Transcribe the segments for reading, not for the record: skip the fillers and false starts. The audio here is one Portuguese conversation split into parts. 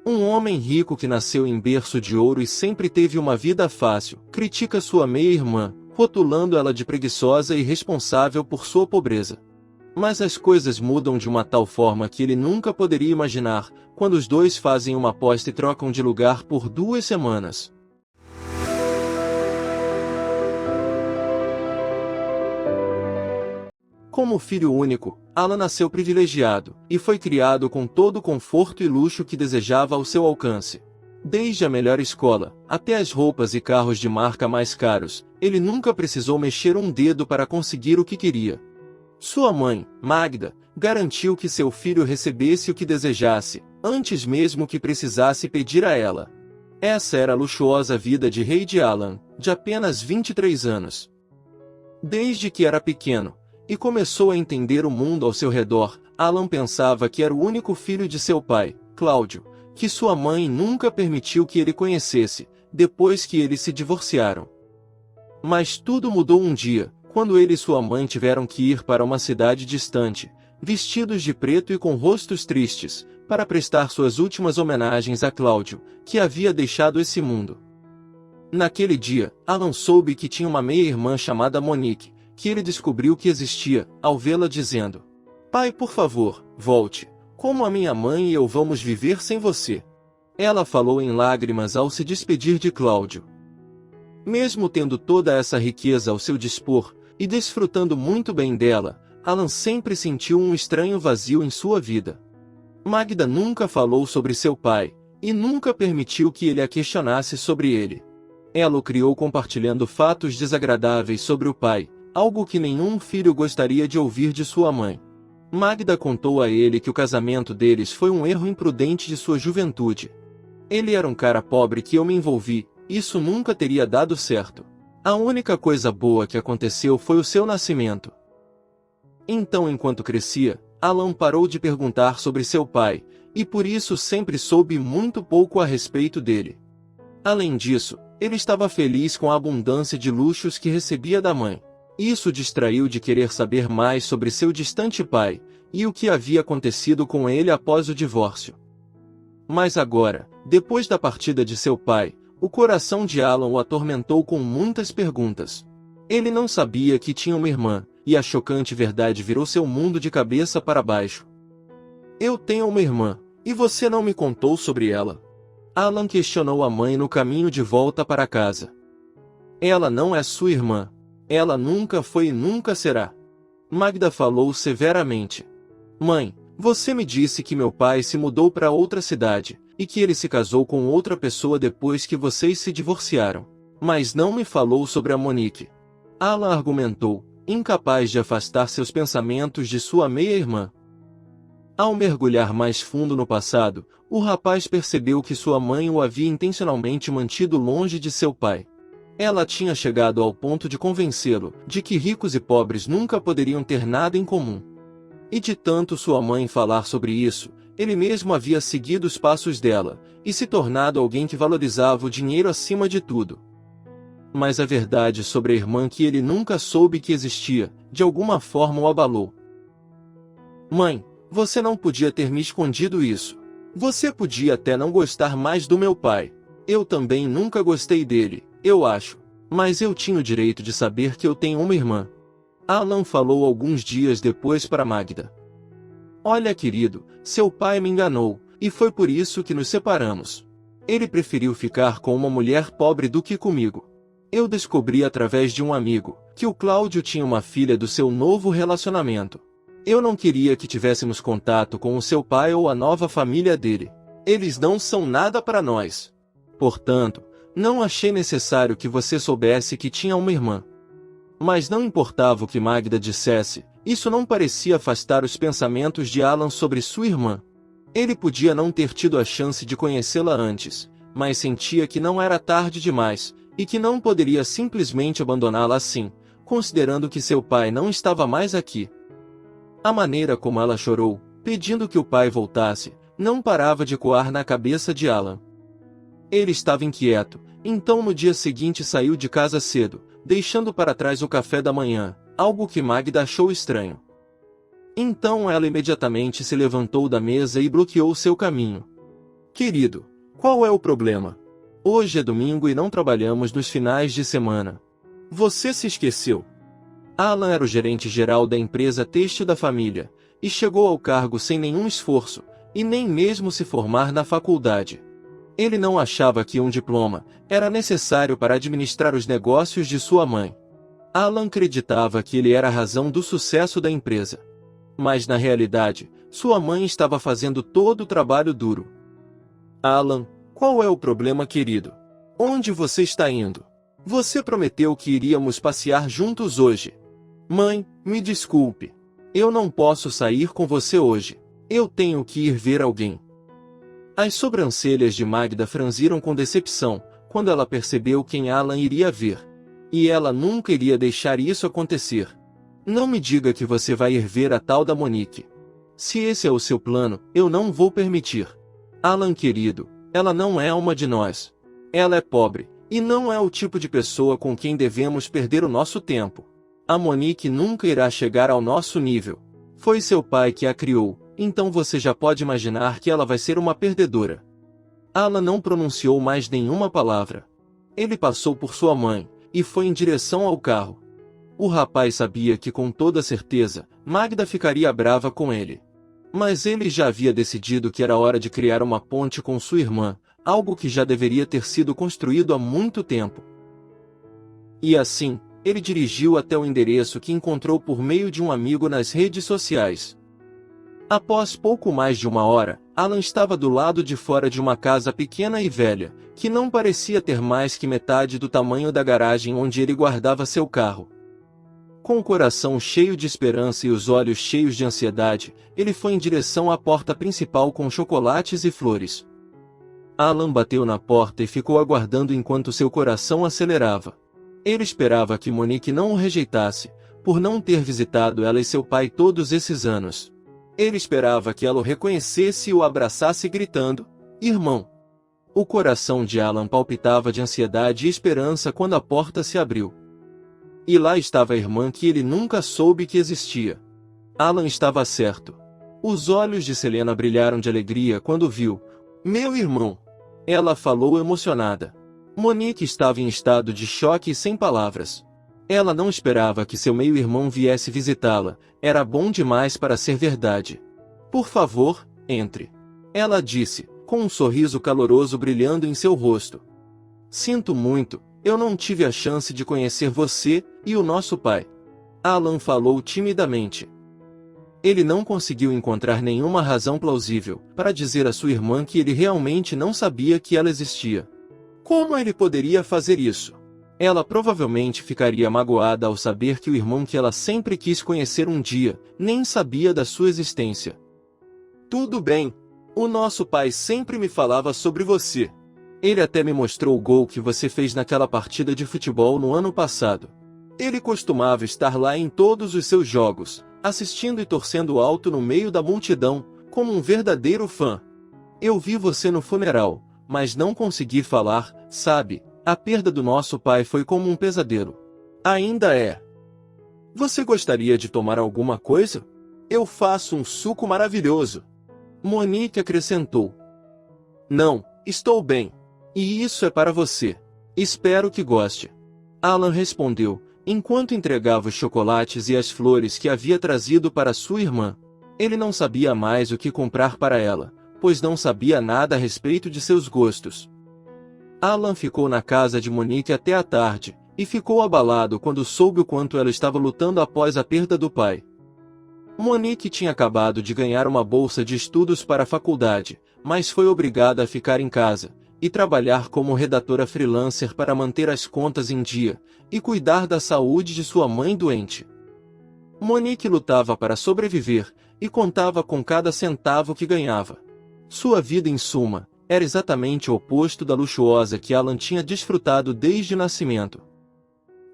Um homem rico que nasceu em berço de ouro e sempre teve uma vida fácil, critica sua meia-irmã, rotulando ela de preguiçosa e responsável por sua pobreza. Mas as coisas mudam de uma tal forma que ele nunca poderia imaginar, quando os dois fazem uma aposta e trocam de lugar por 2 semanas. Como filho único, Alan nasceu privilegiado, e foi criado com todo o conforto e luxo que desejava ao seu alcance. Desde a melhor escola, até as roupas e carros de marca mais caros, ele nunca precisou mexer um dedo para conseguir o que queria. Sua mãe, Magda, garantiu que seu filho recebesse o que desejasse, antes mesmo que precisasse pedir a ela. Essa era a luxuosa vida de rei de Alan, de apenas 23 anos. Desde que era pequeno, e começou a entender o mundo ao seu redor, Alan pensava que era o único filho de seu pai, Cláudio, que sua mãe nunca permitiu que ele conhecesse, depois que eles se divorciaram. Mas tudo mudou um dia, quando ele e sua mãe tiveram que ir para uma cidade distante, vestidos de preto e com rostos tristes, para prestar suas últimas homenagens a Cláudio, que havia deixado esse mundo. Naquele dia, Alan soube que tinha uma meia-irmã chamada Monique, que ele descobriu que existia, ao vê-la dizendo: "Pai, por favor, volte. Como a minha mãe e eu vamos viver sem você?" Ela falou em lágrimas ao se despedir de Cláudio. Mesmo tendo toda essa riqueza ao seu dispor, e desfrutando muito bem dela, Alan sempre sentiu um estranho vazio em sua vida. Magda nunca falou sobre seu pai, e nunca permitiu que ele a questionasse sobre ele. Ela o criou compartilhando fatos desagradáveis sobre o pai, algo que nenhum filho gostaria de ouvir de sua mãe. Magda contou a ele que o casamento deles foi um erro imprudente de sua juventude. Ele era um cara pobre que eu me envolvi, isso nunca teria dado certo. A única coisa boa que aconteceu foi o seu nascimento. Então, enquanto crescia, Alan parou de perguntar sobre seu pai, e por isso sempre soube muito pouco a respeito dele. Além disso, ele estava feliz com a abundância de luxos que recebia da mãe. Isso o distraiu de querer saber mais sobre seu distante pai, e o que havia acontecido com ele após o divórcio. Mas agora, depois da partida de seu pai, o coração de Alan o atormentou com muitas perguntas. Ele não sabia que tinha uma irmã, e a chocante verdade virou seu mundo de cabeça para baixo. "Eu tenho uma irmã, e você não me contou sobre ela?" Alan questionou a mãe no caminho de volta para casa. "Ela não é sua irmã. Ela nunca foi e nunca será." Magda falou severamente. "Mãe, você me disse que meu pai se mudou para outra cidade, e que ele se casou com outra pessoa depois que vocês se divorciaram. Mas não me falou sobre a Monique." Alan argumentou, incapaz de afastar seus pensamentos de sua meia-irmã. Ao mergulhar mais fundo no passado, o rapaz percebeu que sua mãe o havia intencionalmente mantido longe de seu pai. Ela tinha chegado ao ponto de convencê-lo de que ricos e pobres nunca poderiam ter nada em comum. E de tanto sua mãe falar sobre isso, ele mesmo havia seguido os passos dela, e se tornado alguém que valorizava o dinheiro acima de tudo. Mas a verdade sobre a irmã que ele nunca soube que existia, de alguma forma o abalou. "Mãe, você não podia ter me escondido isso. Você podia até não gostar mais do meu pai. Eu também nunca gostei dele, eu acho. Mas eu tinha o direito de saber que eu tenho uma irmã." Alan falou alguns dias depois para Magda. "Olha, querido, seu pai me enganou, e foi por isso que nos separamos. Ele preferiu ficar com uma mulher pobre do que comigo. Eu descobri através de um amigo que o Cláudio tinha uma filha do seu novo relacionamento. Eu não queria que tivéssemos contato com o seu pai ou a nova família dele. Eles não são nada para nós. Portanto, não achei necessário que você soubesse que tinha uma irmã." Mas não importava o que Magda dissesse, isso não parecia afastar os pensamentos de Alan sobre sua irmã. Ele podia não ter tido a chance de conhecê-la antes, mas sentia que não era tarde demais, e que não poderia simplesmente abandoná-la assim, considerando que seu pai não estava mais aqui. A maneira como ela chorou, pedindo que o pai voltasse, não parava de ecoar na cabeça de Alan. Ele estava inquieto, então no dia seguinte saiu de casa cedo, deixando para trás o café da manhã, algo que Magda achou estranho. Então ela imediatamente se levantou da mesa e bloqueou seu caminho. Querido, qual é o problema? Hoje é domingo e não trabalhamos nos finais de semana. Você se esqueceu. Alan era o gerente geral da empresa têxtil da família, e chegou ao cargo sem nenhum esforço, e nem mesmo se formar na faculdade. Ele não achava que um diploma era necessário para administrar os negócios de sua mãe. Alan acreditava que ele era a razão do sucesso da empresa. Mas na realidade, sua mãe estava fazendo todo o trabalho duro. Alan, qual é o problema, querido? Onde você está indo? Você prometeu que iríamos passear juntos hoje. Mãe, me desculpe. Eu não posso sair com você hoje. Eu tenho que ir ver alguém. As sobrancelhas de Magda franziram com decepção, quando ela percebeu quem Alan iria ver. E ela nunca iria deixar isso acontecer. Não me diga que você vai ir ver a tal da Monique. Se esse é o seu plano, eu não vou permitir. Alan querido, ela não é uma de nós. Ela é pobre, e não é o tipo de pessoa com quem devemos perder o nosso tempo. A Monique nunca irá chegar ao nosso nível. Foi seu pai que a criou, então você já pode imaginar que ela vai ser uma perdedora. Alan não pronunciou mais nenhuma palavra. Ele passou por sua mãe, e foi em direção ao carro. O rapaz sabia que com toda certeza, Magda ficaria brava com ele. Mas ele já havia decidido que era hora de criar uma ponte com sua irmã, algo que já deveria ter sido construído há muito tempo. E assim, ele dirigiu até o endereço que encontrou por meio de um amigo nas redes sociais. Após pouco mais de uma hora, Alan estava do lado de fora de uma casa pequena e velha, que não parecia ter mais que metade do tamanho da garagem onde ele guardava seu carro. Com o coração cheio de esperança e os olhos cheios de ansiedade, ele foi em direção à porta principal com chocolates e flores. Alan bateu na porta e ficou aguardando enquanto seu coração acelerava. Ele esperava que Monique não o rejeitasse, por não ter visitado ela e seu pai todos esses anos. Ele esperava que ela o reconhecesse e o abraçasse gritando, "Irmão!" O coração de Alan palpitava de ansiedade e esperança quando a porta se abriu. E lá estava a irmã que ele nunca soube que existia. Alan estava certo. Os olhos de Selena brilharam de alegria quando viu. "Meu irmão!" Ela falou emocionada. Monique estava em estado de choque e sem palavras. Ela não esperava que seu meio-irmão viesse visitá-la, era bom demais para ser verdade. "Por favor, entre." Ela disse, com um sorriso caloroso brilhando em seu rosto. "Sinto muito, eu não tive a chance de conhecer você e o nosso pai." Alan falou timidamente. Ele não conseguiu encontrar nenhuma razão plausível para dizer à sua irmã que ele realmente não sabia que ela existia. Como ele poderia fazer isso? Ela provavelmente ficaria magoada ao saber que o irmão que ela sempre quis conhecer um dia, nem sabia da sua existência. "Tudo bem. O nosso pai sempre me falava sobre você. Ele até me mostrou o gol que você fez naquela partida de futebol no ano passado. Ele costumava estar lá em todos os seus jogos, assistindo e torcendo alto no meio da multidão, como um verdadeiro fã. Eu vi você no funeral, mas não consegui falar, sabe? A perda do nosso pai foi como um pesadelo. Ainda é. Você gostaria de tomar alguma coisa? Eu faço um suco maravilhoso." Monique acrescentou. "Não, estou bem. E isso é para você. Espero que goste." Alan respondeu, enquanto entregava os chocolates e as flores que havia trazido para sua irmã. Ele não sabia mais o que comprar para ela, pois não sabia nada a respeito de seus gostos. Alan ficou na casa de Monique até a tarde, e ficou abalado quando soube o quanto ela estava lutando após a perda do pai. Monique tinha acabado de ganhar uma bolsa de estudos para a faculdade, mas foi obrigada a ficar em casa, e trabalhar como redatora freelancer para manter as contas em dia, e cuidar da saúde de sua mãe doente. Monique lutava para sobreviver, e contava com cada centavo que ganhava. Sua vida, em suma, era exatamente o oposto da luxuosa que Alan tinha desfrutado desde o nascimento.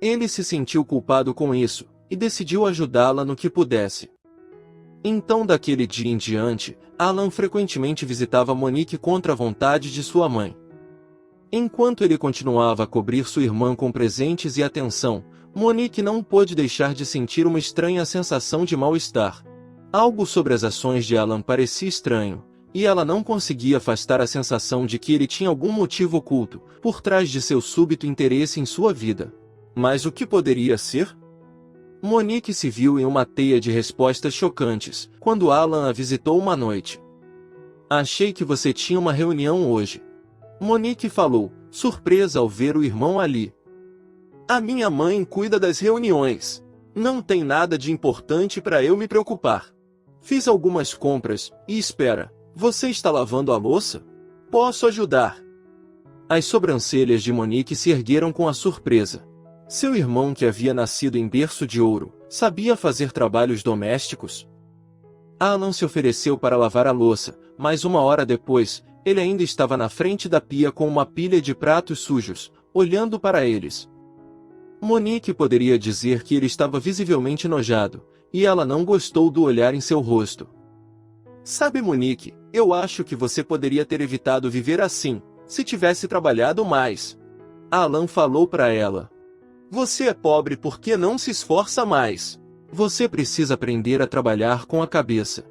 Ele se sentiu culpado com isso, e decidiu ajudá-la no que pudesse. Então daquele dia em diante, Alan frequentemente visitava Monique contra a vontade de sua mãe. Enquanto ele continuava a cobrir sua irmã com presentes e atenção, Monique não pôde deixar de sentir uma estranha sensação de mal-estar. Algo sobre as ações de Alan parecia estranho, e ela não conseguia afastar a sensação de que ele tinha algum motivo oculto por trás de seu súbito interesse em sua vida. Mas o que poderia ser? Monique se viu em uma teia de respostas chocantes quando Alan a visitou uma noite. Achei que você tinha uma reunião hoje. Monique falou, surpresa ao ver o irmão ali. A minha mãe cuida das reuniões. Não tem nada de importante para eu me preocupar. Fiz algumas compras, e espera, você está lavando a louça? Posso ajudar? As sobrancelhas de Monique se ergueram com a surpresa. Seu irmão, que havia nascido em berço de ouro, sabia fazer trabalhos domésticos? Alan se ofereceu para lavar a louça, mas uma hora depois, ele ainda estava na frente da pia com uma pilha de pratos sujos, olhando para eles. Monique poderia dizer que ele estava visivelmente enojado, e ela não gostou do olhar em seu rosto. Sabe, Monique, eu acho que você poderia ter evitado viver assim, se tivesse trabalhado mais. Alan falou para ela. Você é pobre porque não se esforça mais. Você precisa aprender a trabalhar com a cabeça.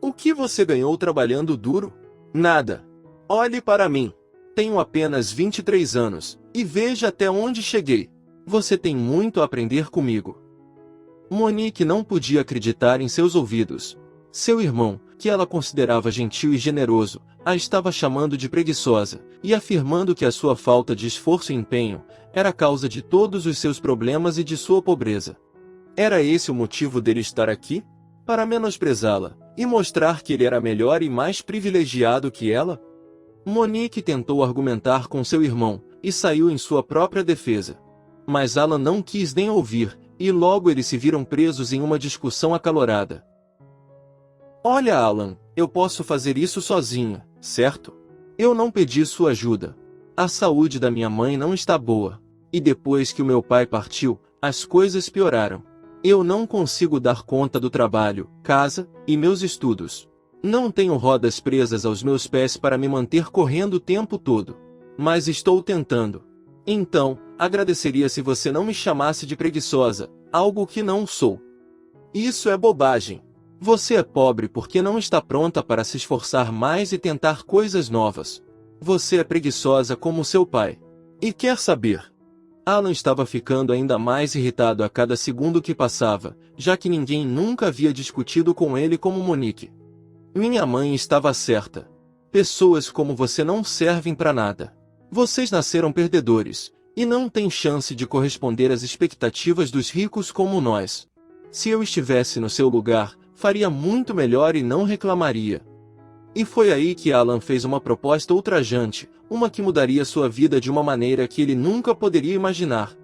O que você ganhou trabalhando duro? Nada. Olhe para mim. Tenho apenas 23 anos, e veja até onde cheguei. Você tem muito a aprender comigo. Monique não podia acreditar em seus ouvidos. Seu irmão, que ela considerava gentil e generoso, a estava chamando de preguiçosa, e afirmando que a sua falta de esforço e empenho era a causa de todos os seus problemas e de sua pobreza. Era esse o motivo dele estar aqui? Para menosprezá-la, e mostrar que ele era melhor e mais privilegiado que ela? Monique tentou argumentar com seu irmão, e saiu em sua própria defesa. Mas Alan não quis nem ouvir, e logo eles se viram presos em uma discussão acalorada. Olha, Alan, eu posso fazer isso sozinha, certo? Eu não pedi sua ajuda. A saúde da minha mãe não está boa. E depois que o meu pai partiu, as coisas pioraram. Eu não consigo dar conta do trabalho, casa e meus estudos. Não tenho rodas presas aos meus pés para me manter correndo o tempo todo. Mas estou tentando. Então, agradeceria se você não me chamasse de preguiçosa, algo que não sou. Isso é bobagem. Você é pobre porque não está pronta para se esforçar mais e tentar coisas novas. Você é preguiçosa como seu pai. E quer saber? Alan estava ficando ainda mais irritado a cada segundo que passava, já que ninguém nunca havia discutido com ele como Monique. Minha mãe estava certa. Pessoas como você não servem para nada. Vocês nasceram perdedores, e não têm chance de corresponder às expectativas dos ricos como nós. Se eu estivesse no seu lugar, faria muito melhor e não reclamaria. E foi aí que Alan fez uma proposta ultrajante, uma que mudaria sua vida de uma maneira que ele nunca poderia imaginar.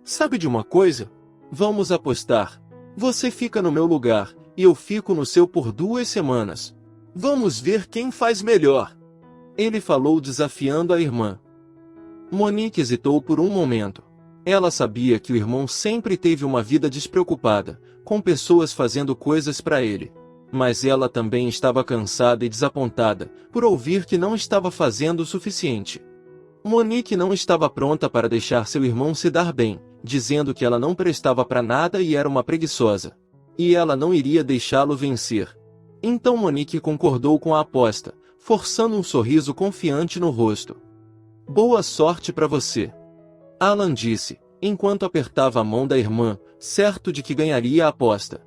Sabe de uma coisa? Vamos apostar. Você fica no meu lugar, e eu fico no seu por 2 semanas. Vamos ver quem faz melhor. Ele falou desafiando a irmã. Monique hesitou por um momento. Ela sabia que o irmão sempre teve uma vida despreocupada, com pessoas fazendo coisas para ele. Mas ela também estava cansada e desapontada, por ouvir que não estava fazendo o suficiente. Monique não estava pronta para deixar seu irmão se dar bem, dizendo que ela não prestava para nada e era uma preguiçosa. E ela não iria deixá-lo vencer. Então Monique concordou com a aposta, forçando um sorriso confiante no rosto. Boa sorte para você. Alan disse, enquanto apertava a mão da irmã, certo de que ganharia a aposta.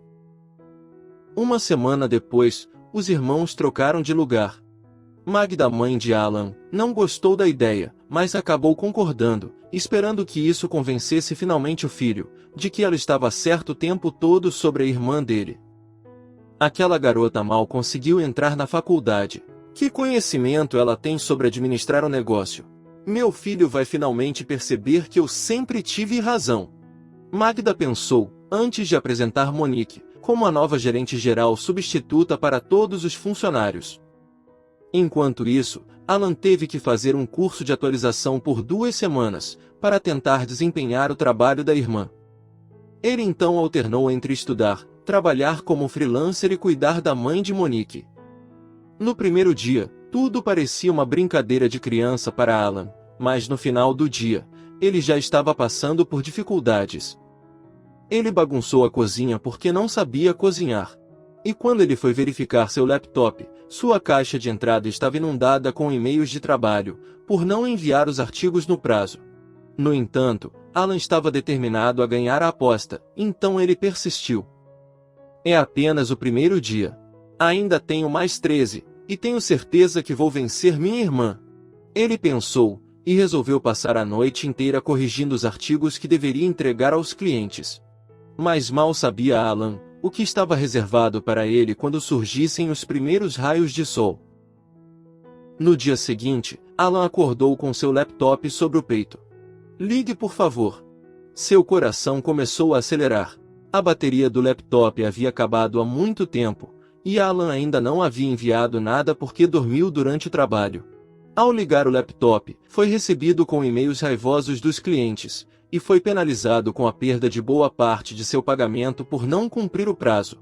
Uma semana depois, os irmãos trocaram de lugar. Magda, mãe de Alan, não gostou da ideia, mas acabou concordando, esperando que isso convencesse finalmente o filho, de que ela estava certa o tempo todo sobre a irmã dele. Aquela garota mal conseguiu entrar na faculdade. Que conhecimento ela tem sobre administrar o negócio? Meu filho vai finalmente perceber que eu sempre tive razão. Magda pensou, antes de apresentar Monique, como a nova gerente-geral substituta para todos os funcionários. Enquanto isso, Alan teve que fazer um curso de atualização por 2 semanas, para tentar desempenhar o trabalho da irmã. Ele então alternou entre estudar, trabalhar como freelancer e cuidar da mãe de Monique. No primeiro dia, tudo parecia uma brincadeira de criança para Alan, mas no final do dia, ele já estava passando por dificuldades. Ele bagunçou a cozinha porque não sabia cozinhar. E quando ele foi verificar seu laptop, sua caixa de entrada estava inundada com e-mails de trabalho, por não enviar os artigos no prazo. No entanto, Alan estava determinado a ganhar a aposta, então ele persistiu. É apenas o primeiro dia. Ainda tenho mais 13, e tenho certeza que vou vencer minha irmã. Ele pensou, e resolveu passar a noite inteira corrigindo os artigos que deveria entregar aos clientes. Mas mal sabia Alan o que estava reservado para ele quando surgissem os primeiros raios de sol. No dia seguinte, Alan acordou com seu laptop sobre o peito. Ligue, por favor. Seu coração começou a acelerar. A bateria do laptop havia acabado há muito tempo, e Alan ainda não havia enviado nada porque dormiu durante o trabalho. Ao ligar o laptop, foi recebido com e-mails raivosos dos clientes, e foi penalizado com a perda de boa parte de seu pagamento por não cumprir o prazo.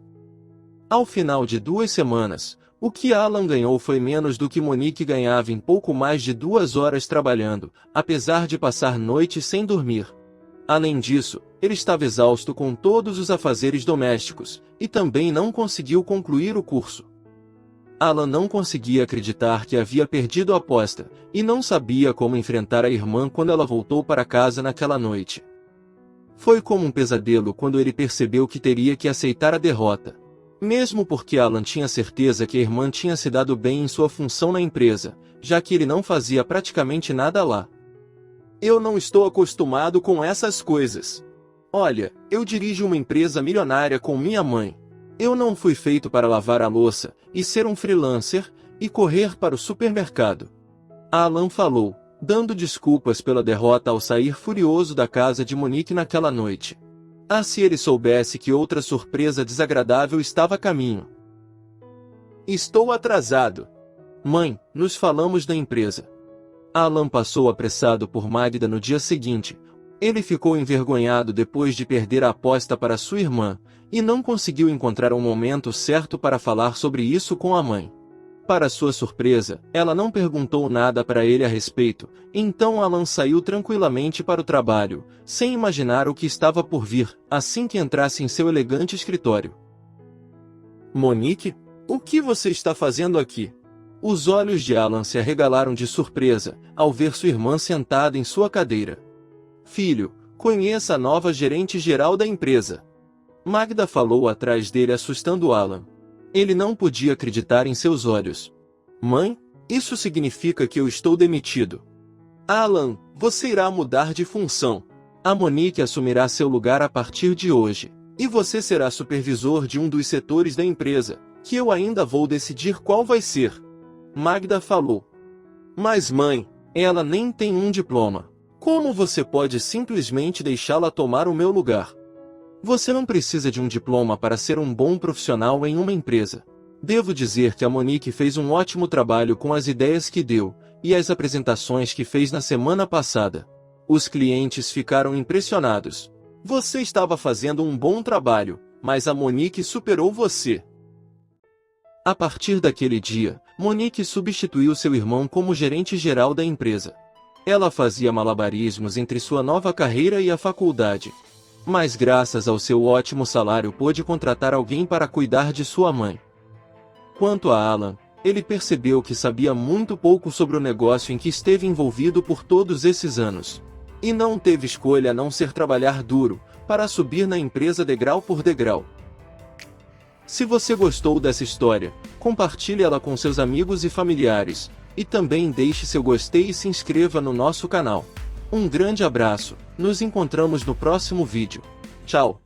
Ao final de 2 semanas, o que Alan ganhou foi menos do que Monique ganhava em pouco mais de 2 horas trabalhando, apesar de passar noites sem dormir. Além disso, ele estava exausto com todos os afazeres domésticos, e também não conseguiu concluir o curso. Alan não conseguia acreditar que havia perdido a aposta, e não sabia como enfrentar a irmã quando ela voltou para casa naquela noite. Foi como um pesadelo quando ele percebeu que teria que aceitar a derrota. Mesmo porque Alan tinha certeza que a irmã tinha se dado bem em sua função na empresa, já que ele não fazia praticamente nada lá. Eu não estou acostumado com essas coisas. Olha, eu dirijo uma empresa milionária com minha mãe. Eu não fui feito para lavar a louça, e ser um freelancer, e correr para o supermercado. Alan falou, dando desculpas pela derrota ao sair furioso da casa de Monique naquela noite. Ah, se ele soubesse que outra surpresa desagradável estava a caminho. Estou atrasado. Mãe, nos falamos da empresa. Alan passou apressado por Magda no dia seguinte. Ele ficou envergonhado depois de perder a aposta para sua irmã, e não conseguiu encontrar um momento certo para falar sobre isso com a mãe. Para sua surpresa, ela não perguntou nada para ele a respeito, então Alan saiu tranquilamente para o trabalho, sem imaginar o que estava por vir, assim que entrasse em seu elegante escritório. Monique, o que você está fazendo aqui? Os olhos de Alan se arregalaram de surpresa, ao ver sua irmã sentada em sua cadeira. Filho, conheça a nova gerente-geral da empresa. Magda falou atrás dele, assustando Alan. Ele não podia acreditar em seus olhos. Mãe, isso significa que eu estou demitido. Alan, você irá mudar de função. A Monique assumirá seu lugar a partir de hoje, e você será supervisor de um dos setores da empresa, que eu ainda vou decidir qual vai ser. Magda falou. Mas mãe, ela nem tem um diploma. Como você pode simplesmente deixá-la tomar o meu lugar? Você não precisa de um diploma para ser um bom profissional em uma empresa. Devo dizer que a Monique fez um ótimo trabalho com as ideias que deu, e as apresentações que fez na semana passada. Os clientes ficaram impressionados. Você estava fazendo um bom trabalho, mas a Monique superou você. A partir daquele dia, Monique substituiu seu irmão como gerente-geral da empresa. Ela fazia malabarismos entre sua nova carreira e a faculdade. Mas graças ao seu ótimo salário pôde contratar alguém para cuidar de sua mãe. Quanto a Alan, ele percebeu que sabia muito pouco sobre o negócio em que esteve envolvido por todos esses anos. E não teve escolha a não ser trabalhar duro, para subir na empresa degrau por degrau. Se você gostou dessa história, compartilhe ela com seus amigos e familiares, e também deixe seu gostei e se inscreva no nosso canal. Um grande abraço, nos encontramos no próximo vídeo. Tchau!